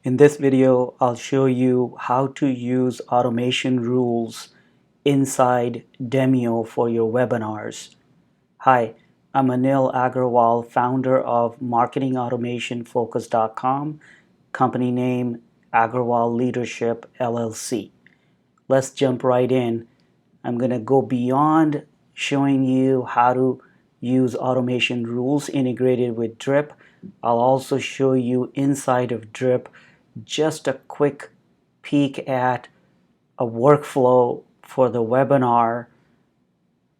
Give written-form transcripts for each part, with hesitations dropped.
In this video, I'll show you how to use automation rules inside Demio for your webinars. Hi, I'm Anil Agrawal, founder of marketingautomationfocus.com, company name Agrawal Leadership LLC. Let's jump right in. I'm going to go beyond showing you how to use automation rules integrated with Drip. I'll also show you inside of Drip just a quick peek at a workflow for the webinar,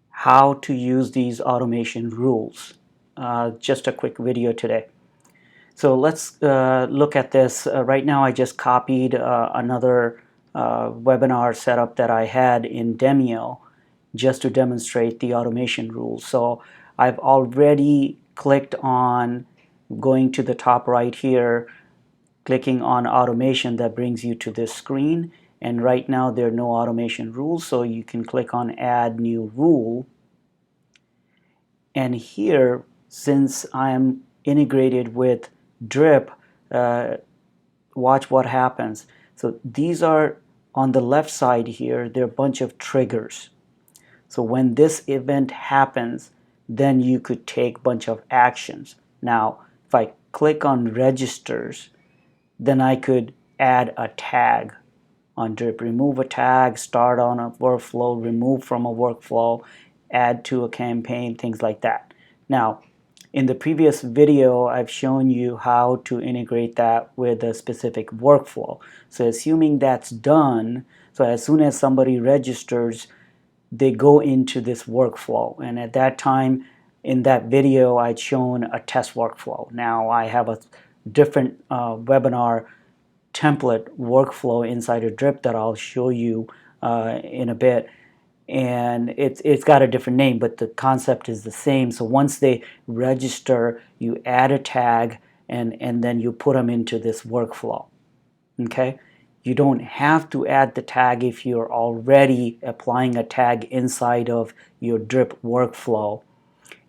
how to use these automation rules. Just a quick video today. So let's look at this. Right now I just copied another webinar setup that I had in Demio just to demonstrate the automation rules. So I've already clicked on going to the top right here, clicking on automation. That brings you to this screen, and right now there are no automation rules, so you can click on add new rule. And here, since I'm integrated with Drip, watch what happens. So these are on the left side here, they're a bunch of triggers. So when this event happens, then you could take a bunch of actions. Now, if I click on registers, then I could add a tag on Drip. Remove a tag, start on a workflow, remove from a workflow, add to a campaign, things like that. Now, in the previous video, I've shown you how to integrate that with a specific workflow. So assuming that's done, so as soon as somebody registers, they go into this workflow. And at that time, in that video, I'd shown a test workflow. Now I have a different webinar template workflow inside of Drip that I'll show you in a bit. And it's got a different name, but the concept is the same. So once they register, you add a tag and then you put them into this workflow. Okay? You don't have to add the tag if you're already applying a tag inside of your Drip workflow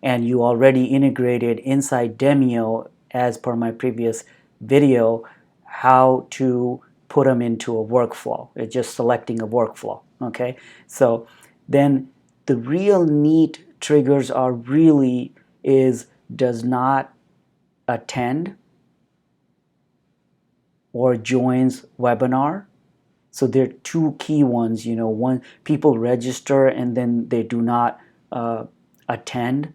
and you already integrated inside Demio, as per my previous video, how to put them into a workflow. It's just selecting a workflow. Okay? So then the real neat triggers are really is does not attend or joins webinar. So there are two key ones. One, people register and then they do not attend,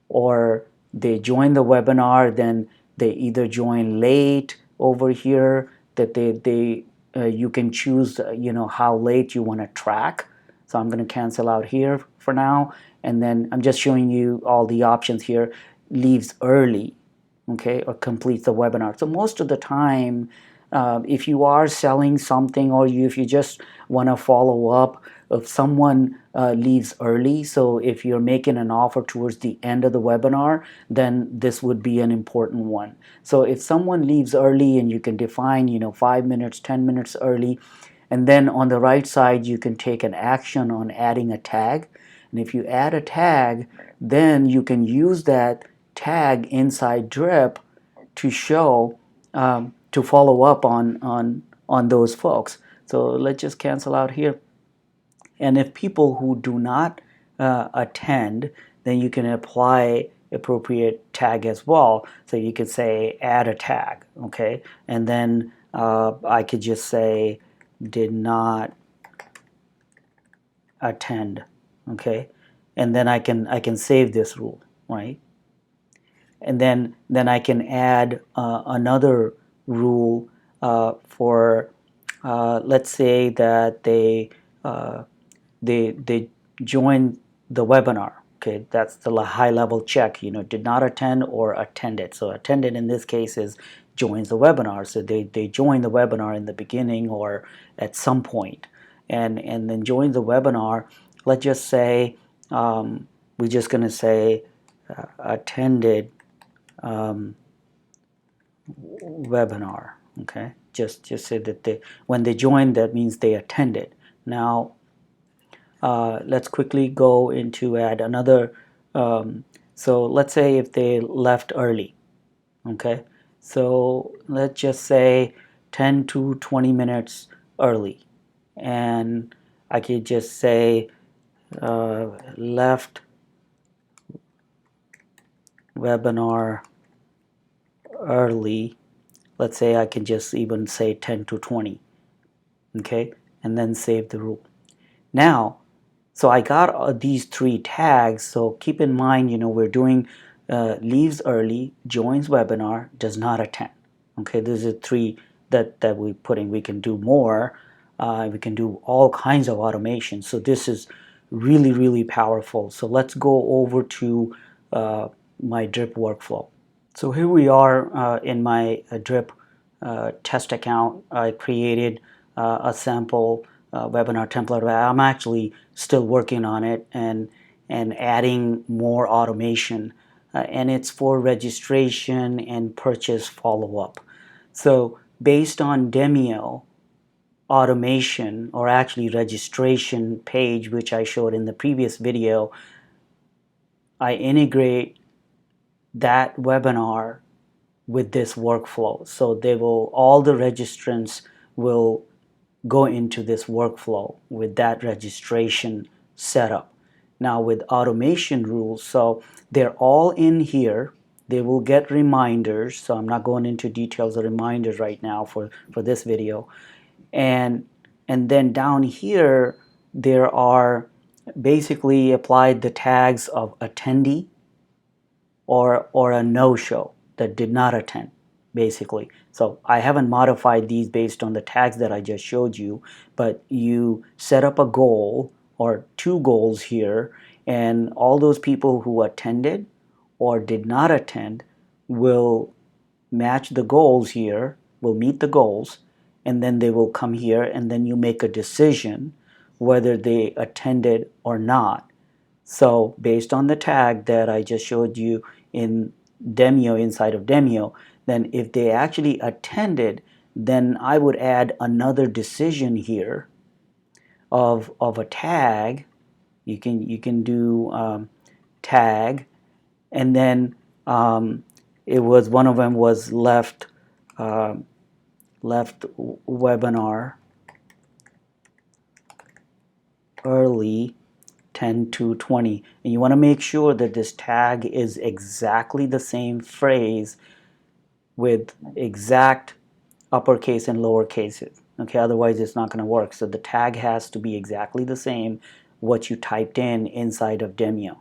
or they join the webinar, then they either join late over here, that you can choose how late you want to track. So I'm going to cancel out here for now, and then I'm just showing you all the options here. Leaves early, okay, or completes the webinar. So most of the time, if you are selling something, or if you just want to follow up, if someone leaves early, so if you're making an offer towards the end of the webinar, then this would be an important one. So if someone leaves early, and you can define 5 minutes, 10 minutes early, and then on the right side you can take an action on adding a tag. And if you add a tag, then you can use that tag inside Drip to show to follow up on those folks. So let's just cancel out here. And if people who do not attend, then you can apply appropriate tag as well. So you could say add a tag, okay? And then I could just say did not attend, okay? And then I can save this rule, right? And then I can add another rule for let's say that they join the webinar. Okay, that's the high level check. Did not attend or attended. So attended in this case is joins the webinar. So they join the webinar in the beginning or at some point, and then join the webinar. Let's just say we're just going to say attended webinar. Okay, just say that when they joined, that means they attended. Now let's quickly go into add another. So let's say if they left early, okay, so let's just say 10 to 20 minutes early. And I could just say left webinar early. Let's say I can just even say 10 to 20. Okay, and then save the rule. Now, so I got these three tags. So keep in mind, we're doing leaves early, joins webinar, does not attend. Okay, these are three that we put in. We can do more. We can do all kinds of automation. So this is really, really powerful. So let's go over to my drip workflow. So here we are in my drip test account. I created a sample webinar template. I'm actually still working on it and adding more automation. And it's for registration and purchase follow-up. So based on Demio automation, or actually registration page, which I showed in the previous video, I integrate that webinar with this workflow. So all the registrants will go into this workflow with that registration setup. Now with automation rules, so they're all in here. They will get reminders. So I'm not going into details of reminders right now for this video. And then down here, there are basically applied the tags of attendee or a no-show that did not attend, basically. So I haven't modified these based on the tags that I just showed you, but you set up a goal or two goals here, and all those people who attended or did not attend will match the goals here, will meet the goals, and then they will come here, and then you make a decision whether they attended or not. So based on the tag that I just showed you in Demio, inside of Demio, then if they actually attended, then I would add another decision here of a tag. You can do tag, and then it was one of them was left webinar early 10 to 20, and you want to make sure that this tag is exactly the same phrase with exact uppercase and lower cases. Okay, otherwise it's not going to work. So the tag has to be exactly the same what you typed in inside of Demio.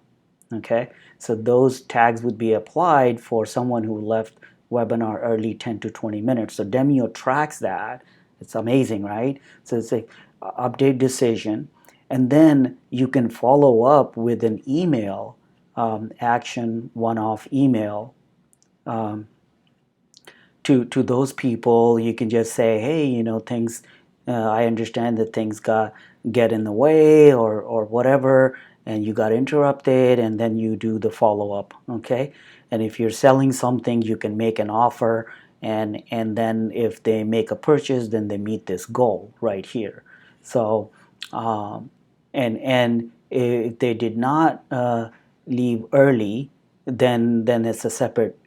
Okay, so those tags would be applied for someone who left webinar early 10 to 20 minutes. So Demio tracks that. It's amazing, right? So it's a update decision, and then you can follow up with an email, action one-off email to those people. You can just say, hey, things, I understand that things get in the way or whatever, and you got interrupted, and then you do the follow-up. Okay, and if you're selling something, you can make an offer, and then if they make a purchase, then they meet this goal right here. So and if they did not leave early, then it's a separate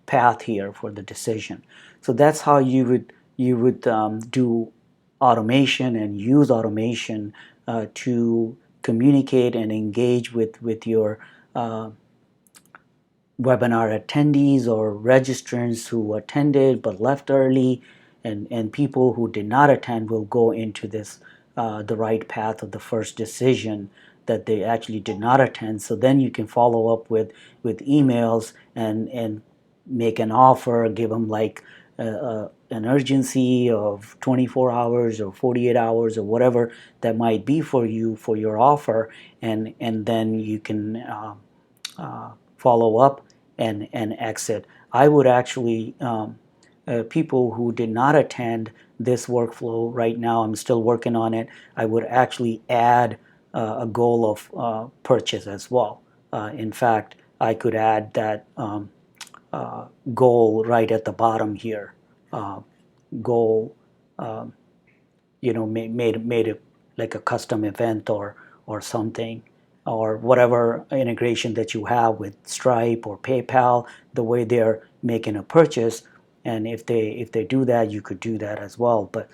path here for the decision. So that's how you would do automation and use automation to communicate and engage with your webinar attendees or registrants who attended but left early, and people who did not attend will go into this the right path of the first decision that they actually did not attend. So then you can follow up with emails and make an offer, give them like an urgency of 24 hours or 48 hours or whatever that might be for you for your offer, and then you can follow up and exit. I would actually people who did not attend this workflow right now, I'm still working on it, I would actually add a goal of purchase as well. In fact, I could add that goal right at the bottom here. Goal, made it like a custom event or something, or whatever integration that you have with Stripe or PayPal, the way they're making a purchase, and if they do that, you could do that as well. But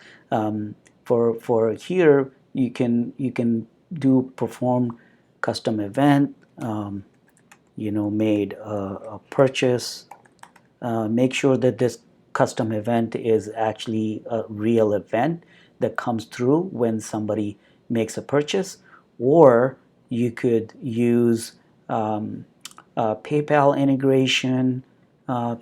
for here, you can do perform custom event. Made a purchase. Make sure that this custom event is actually a real event that comes through when somebody makes a purchase, or you could use PayPal integration, or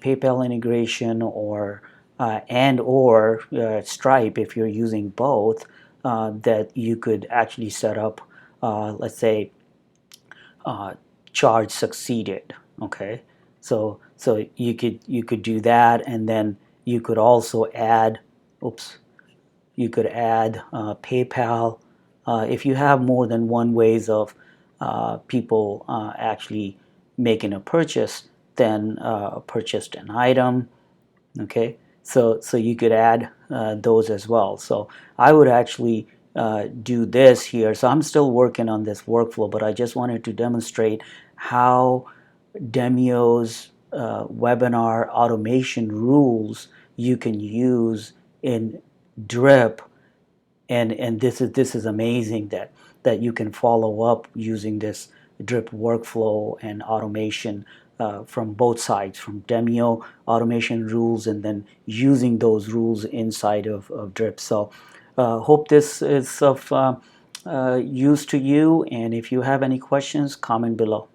Stripe if you're using both. That you could actually set up, let's say, uh, charge succeeded. Okay, so you could do that, and then you could also add, oops, you could add PayPal. If you have more than one ways of people actually making a purchase, then purchased an item. Okay, so you could add those as well. So I would actually do this here. So I'm still working on this workflow, but I just wanted to demonstrate how Demio's webinar automation rules you can use in Drip, and this is amazing that you can follow up using this Drip workflow and automation from both sides, from Demio automation rules, and then using those rules inside of Drip. So hope this is of use to you, and if you have any questions, comment below.